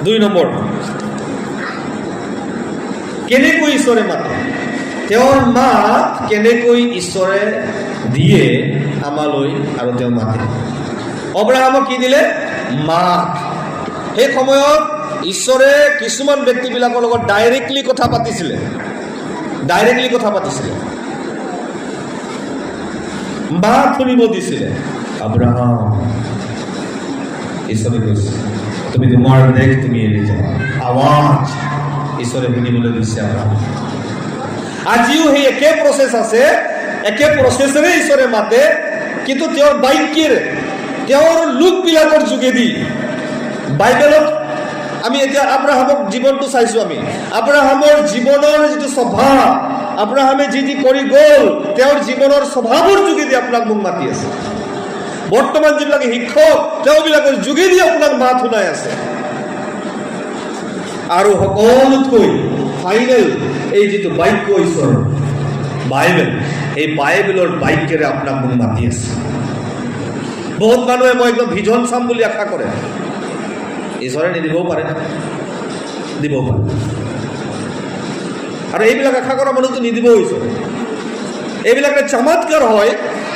2 number, কেনেকৈ ঈশ্বৰে মাতে, তেওঁৰ মাত কেনেকৈ ঈশ্বৰে দিয়ে আমালৈ আৰু তেওঁ মাতে। অব্ৰাহামক কি দিলে? মাত। সেই সময়ত ঈশ্বৰে কিছুমান ব্যক্তিবিলাকৰ লগত ডাইৰেক্টলি কথা পাতিছিলে, মাত শুনিব দিছিলে। আব্ৰাহাম, ঈশ্বৰে কৈছে তুমি তোমাৰ দেশ তুমি এৰি যাবা, আৱাজ ঈশ্বৰে শুনিবলৈ দিছে আব্ৰাহাম। আজিও সেই একে প্ৰচেছ আছে, একে প্ৰচেছেৰে ঈশ্বৰে মাতে, কিন্তু তেওঁৰ বাক্যেৰে, তেওঁৰ লোকবিলাকৰ যোগেদি। বাইবেলত আমি এতিয়া আব্ৰাহামৰ জীৱনটো চাইছো। আমি আব্ৰাহামৰ জীৱনৰ যিটো স্বভাৱ, আব্ৰাহামে যি কৰি গ'ল, তেওঁৰ জীৱনৰ স্বভাৱৰ যোগেদি আপোনাক মোক মাতি আছে। বৰ্তমান যিবিলাক শিক্ষক, তেওঁবিলাকৰ যোগেদি আপোনাক মাত শুনাই আছে। আৰু সকলোতকৈ ফাইনেল এই যিটো বাক্য ঈশ্বৰৰ বাইবেল, এই বাইবেলৰ বাক্যেৰে আপোনাক মোক মাতি আছে। বহুত মানুহে মই একদম ভিজন চাম বুলি আশা কৰে, ঈশ্বৰে নিদিবও পাৰে, দিবও পাৰে। আৰু এইবিলাক আশা কৰা মানুহটো নিদিবও ঈশ্বৰে। এইবিলাক এটা চমৎকাৰ হয়,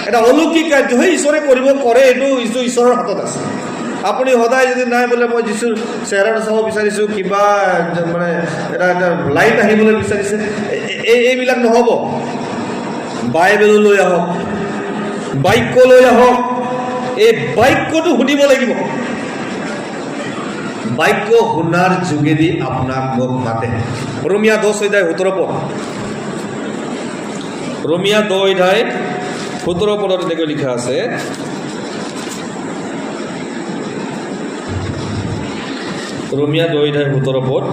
এটা অলৌকিক কাৰ্য হয়, ঈশ্বৰে কৰিব কৰে, এইটো ঈশ্বৰৰ হাতত আছে। আপুনি সদায় যদি নাই বোলে মই যিছুৰ চেহেৰাটো চাব বিচাৰিছোঁ, কিবা মানে এটা লাইট আহিবলৈ বিচাৰিছে, এইবিলাক নহ'ব। বাইবেল লৈ আহক, বাক্য লৈ আহক, এই বাক্যটো শুনিব লাগিব। বাক্য শুনাৰ যোগেদি আপোনাক মোক মাতে। ৰোমিয়া 10:17 ৰোমিয়া 10:17 এনেকৈ লিখা আছে, ৰোমিয়া 10:17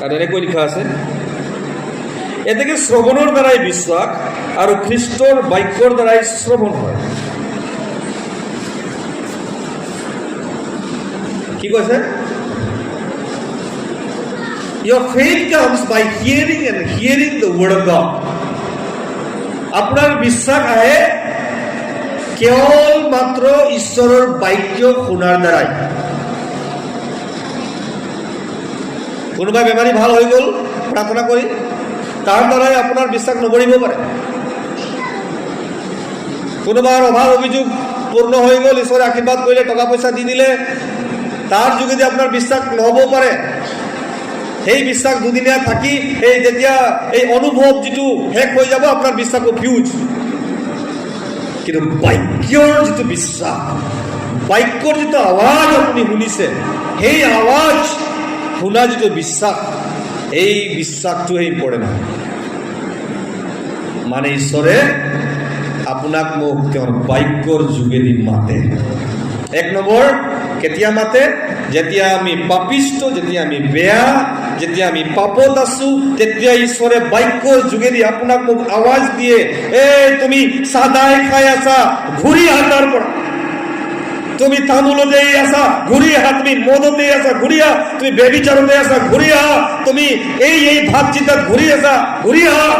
আৰু এনেকৈ লিখা আছে, এতেকে শ্ৰৱণৰ দ্বাৰাই বিশ্বাস আৰু খ্ৰীষ্টৰ বাক্যৰ দ্বাৰাই শ্ৰৱণ হয়। কি কৈছে? Your faith comes by hearing and hearing the word of God. আপোনাৰ বিশ্বাস আহে কেৱল মাত্ৰ ঈশ্বৰৰ বাক্য শুনাৰ দ্বাৰাই। কোনোবা বেমাৰী ভাল হৈ গ'ল প্ৰাৰ্থনা কৰি, তাৰ দ্বাৰাই আপোনাৰ বিশ্বাস নবঢ়িব পাৰে। কোনোবাৰ অভাৱ অভিযোগ পূৰ্ণ হৈ গ'ল, ঈশ্বৰে আশীৰ্বাদ কৰিলে, টকা পইচা দি দিলে, তাৰ যোগেদি আপোনাৰ বিশ্বাস নহ'বও পাৰে। সেই বিশ্বাস দুদিনীয়া থাকি যেতিয়া এই অনুভৱ যিটো শেষ হৈ যাব, আপোনাৰ বিশ্বাসো ফিউজ। কিন্তু বাক্যৰ যিটো বিশ্বাস, বাক্যৰ যিটো আৱাজ আপুনি শুনিছে, সেই আৱাজ শুনা যিটো বিশ্বাস, এই বিশ্বাসটোহে ইম্পৰ্টেণ্ট। মানে ঈশ্বৰে আপোনাক মোক তেওঁৰ বাক্যৰ যোগেদি মাতে। 1 নম্বৰ, কেতিয়া মাতে? যেতিয়া আমি পাপিষ্ট, যেতিয়া আমি বেয়া, যেতিয়া আমি পাপত আছো, তেতিয়া ঈশ্বৰে বাক্যৰ যোগেদি আপোনাক মোক আৱাজ দিয়ে, তুমি চাদাই খাই আছা, ঘূৰি আহা তাৰ পৰা। তুমি তামোলতে আছা, ঘূৰি আহা। তুমি মদতে আছা, ঘূৰি আহা। তুমি বেবিচাৰতে আছা, ঘূৰি আহা। তুমি এই ভাত চিন্তাত ঘূৰি আছা, ঘূৰি আহা।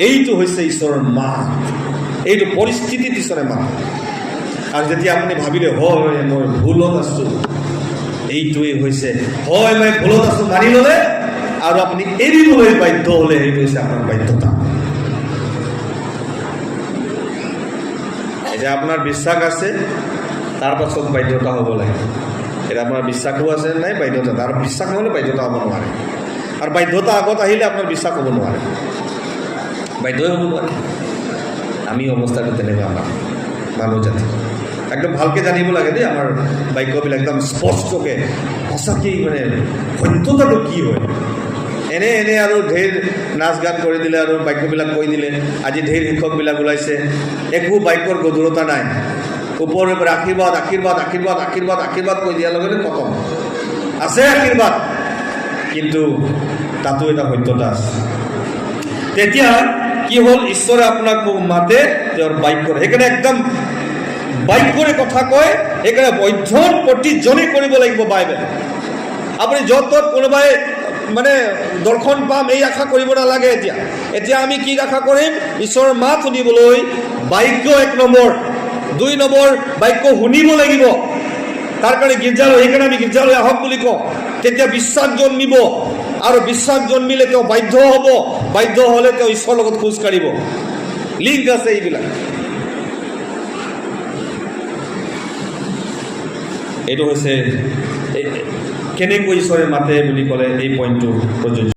এইটো হৈছে ঈশ্বৰৰ মাত, এইটো পৰিস্থিতিত ঈশ্বৰে মাত। আৰু যেতিয়া আপুনি ভাবিলে হয় মই ভুলত আছো, এইটোৱেই হৈছে হয় মই ভুলত আছো মানি ল'লে, আৰু আপুনি এৰিবলৈ বাধ্য হ'লে, সেইটো হৈছে আপোনাৰ বাধ্যতা। এতিয়া আপোনাৰ বিশ্বাস আছে, তাৰ পাছত বাধ্যতা হ'ব লাগে। এতিয়া আপোনাৰ বিশ্বাসো আছে নাই, বাধ্যতা। তাৰ বিশ্বাস নহ'লে বাধ্যতা হ'ব নোৱাৰে। আৰু বাধ্যতা আগত আহিলে আপোনাৰ বিশ্বাস হ'ব নোৱাৰে, বাধ্যই হ'ব নোৱাৰে। আমি অৱস্থাটো তেনেকুৱা আমাৰ মানুহ জাতি। একদম ভালকৈ জানিব লাগে দেই, আমাৰ বাক্যবিলাক একদম স্পষ্টকৈ, সঁচাকৈ মানে সত্যতাটো কি হয়। এনে আৰু ঢেৰ নাচ গান কৰি দিলে আৰু বাক্যবিলাক কৈ দিলে। আজি ঢেৰ শিক্ষকবিলাক ওলাইছে, একো বাক্যৰ গধুৰতা নাই, ওপৰৰ পৰা আশীৰ্বাদ আশীৰ্বাদ আশীৰ্বাদ আশীৰ্বাদ আশীৰ্বাদ কৈ দিয়াৰ লগে লগে খতম। আছে আশীৰ্বাদ, কিন্তু তাতো এটা সত্যতা আছে। তেতিয়া কি হ'ল? ঈশ্বৰে আপোনাক মোক মাতে তেওঁৰ বাক্যৰ। সেইকাৰণে একদম বাক্যৰে কথা কয়, সেইকাৰণে অধ্যয়ন প্ৰতিজনে কৰিব লাগিব বাইবেল। আপুনি য'ত ত'ত কোনোবাই মানে দৰ্শন পাম এই আশা কৰিব নালাগে। এতিয়া আমি কি আশা কৰিম? ঈশ্বৰৰ মাত শুনিবলৈ বাক্য 1 নম্বৰ। 2 নম্বৰ, বাক্য শুনিব লাগিব। তাৰ কাৰণে গীৰ্জালৈ, সেইকাৰণে আমি গীৰ্জালৈ আহক বুলি কওঁ। তেতিয়া বিশ্বাস জন্মিব, আৰু বিশ্বাস জন্মিলে তেওঁ বাধ্য হ'ব, বাধ্য হ'লে তেওঁ ঈশ্বৰৰ লগত খোজ কাঢ়িব। লিংক আছে এইবিলাক। এইটো হৈছে কেনেকৈ ঈশ্বৰে মাতে বুলি ক'লে এই পইণ্টটো প্ৰযোজ্য।